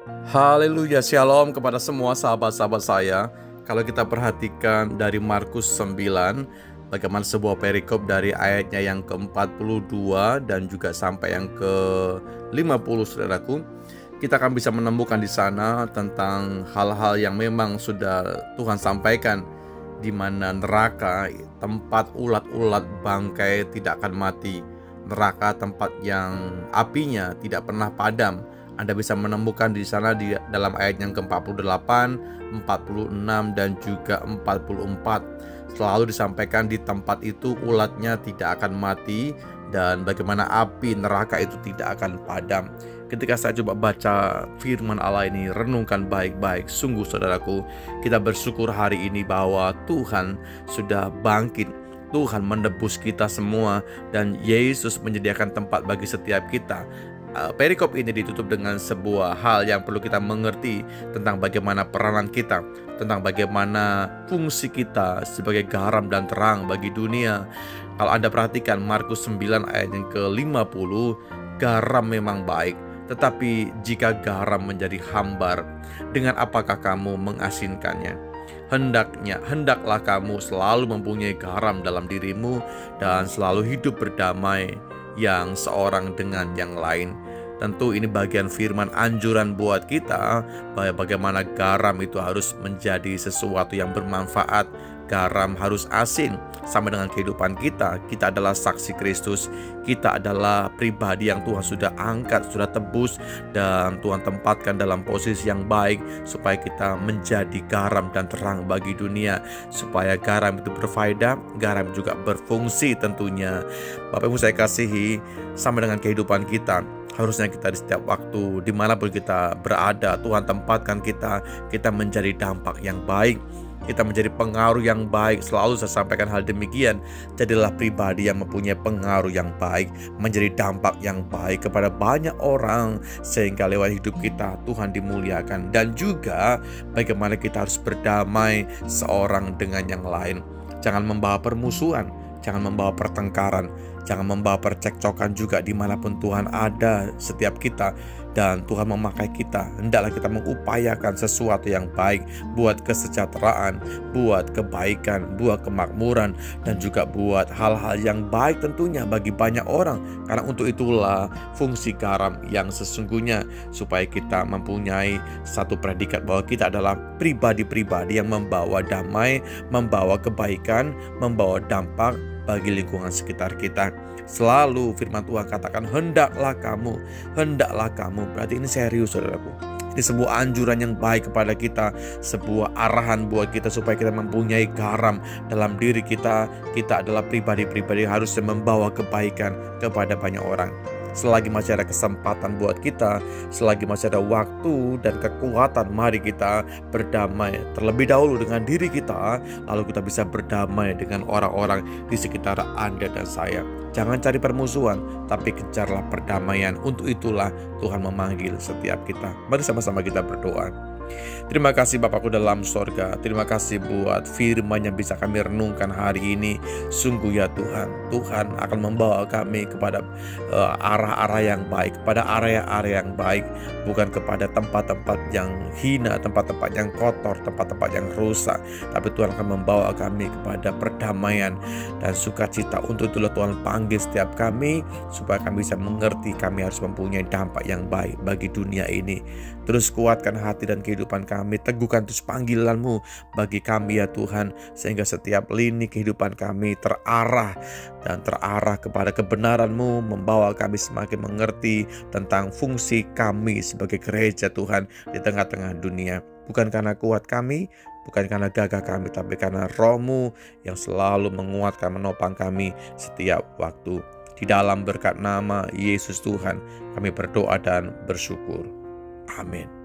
Haleluya, shalom kepada semua sahabat-sahabat saya. Kalau kita perhatikan dari Markus 9, bagaimana sebuah perikop dari ayatnya yang ke-42 dan juga sampai yang ke-50, saudaraku, kita akan bisa menemukan di sana tentang hal-hal yang memang sudah Tuhan sampaikan, di mana neraka, tempat ulat-ulat bangkai tidak akan mati. Neraka tempat yang apinya tidak pernah padam. Anda bisa menemukan di sana di dalam ayat yang ke-48, 46 dan juga 44. Selalu disampaikan di tempat itu ulatnya tidak akan mati dan bagaimana api neraka itu tidak akan padam. Ketika saya coba baca firman Allah ini, renungkan baik-baik, sungguh saudaraku, kita bersyukur hari ini bahwa Tuhan sudah bangkit. Tuhan menebus kita semua dan Yesus menyediakan tempat bagi setiap kita. Perikop ini ditutup dengan sebuah hal yang perlu kita mengerti tentang bagaimana peranan kita, tentang bagaimana fungsi kita sebagai garam dan terang bagi dunia. Kalau Anda perhatikan Markus 9 ayat yang ke-50, garam memang baik, tetapi jika garam menjadi hambar, dengan apakah kamu mengasinkannya? Hendaklah kamu selalu mempunyai garam dalam dirimu dan selalu hidup berdamai yang seorang dengan yang lain. Tentu ini bagian firman anjuran buat kita bahwa bagaimana garam itu harus menjadi sesuatu yang bermanfaat. Garam harus asin sama dengan kehidupan kita. Kita adalah saksi Kristus. Kita adalah pribadi yang Tuhan sudah angkat, sudah tebus, dan Tuhan tempatkan dalam posisi yang baik supaya kita menjadi garam dan terang bagi dunia. Supaya garam itu berfaedah, garam juga berfungsi tentunya. Bapak Ibu saya kasihi, sama dengan kehidupan kita, harusnya kita di setiap waktu, dimanapun kita berada, Tuhan tempatkan kita menjadi dampak yang baik. Kita menjadi pengaruh yang baik. Selalu saya sampaikan hal demikian. Jadilah pribadi yang mempunyai pengaruh yang baik, menjadi dampak yang baik kepada banyak orang, sehingga lewat hidup kita Tuhan dimuliakan. Dan juga bagaimana kita harus berdamai seorang dengan yang lain. Jangan membawa permusuhan, jangan membawa pertengkaran, jangan membawa percekcokan juga dimanapun Tuhan ada setiap kita. Dan Tuhan memakai kita, hendaklah kita mengupayakan sesuatu yang baik buat kesejahteraan, buat kebaikan, buat kemakmuran, dan juga buat hal-hal yang baik tentunya bagi banyak orang. Karena untuk itulah fungsi garam yang sesungguhnya, supaya kita mempunyai satu predikat bahwa kita adalah pribadi-pribadi yang membawa damai, membawa kebaikan, membawa dampak bagi lingkungan sekitar kita. Selalu firman Tuhan katakan hendaklah kamu. Berarti ini serius saudaraku. Ini sebuah anjuran yang baik kepada kita, sebuah arahan buat kita supaya kita mempunyai garam dalam diri kita. Kita adalah pribadi-pribadi yang harusnya membawa kebaikan kepada banyak orang. Selagi masih ada kesempatan buat kita, selagi masih ada waktu dan kekuatan, mari kita berdamai terlebih dahulu dengan diri kita, lalu kita bisa berdamai dengan orang-orang di sekitar Anda dan saya. Jangan cari permusuhan, tapi kejarlah perdamaian. Untuk itulah Tuhan memanggil setiap kita. Mari sama-sama kita berdoa. Terima kasih Bapakku dalam sorga. Terima kasih buat firman yang bisa kami renungkan hari ini. Sungguh ya Tuhan, Tuhan akan membawa kami kepada arah-arah yang baik, kepada area-area yang baik, bukan kepada tempat-tempat yang hina, tempat-tempat yang kotor, tempat-tempat yang rusak. Tapi Tuhan akan membawa kami kepada perdamaian dan sukacita. Untuk itulah Tuhan panggil setiap kami, supaya kami bisa mengerti kami harus mempunyai dampak yang baik bagi dunia ini. Terus kuatkan hati dan kehidupan kami, teguhkan terus panggilan-Mu bagi kami ya Tuhan, sehingga setiap lini kehidupan kami terarah kepada kebenaran-Mu, membawa kami semakin mengerti tentang fungsi kami sebagai gereja Tuhan di tengah-tengah dunia. Bukan karena kuat kami, bukan karena gagah kami, tapi karena Roh-Mu yang selalu menguatkan, menopang kami setiap waktu. Di dalam berkat nama Yesus Tuhan kami berdoa dan bersyukur. Amin.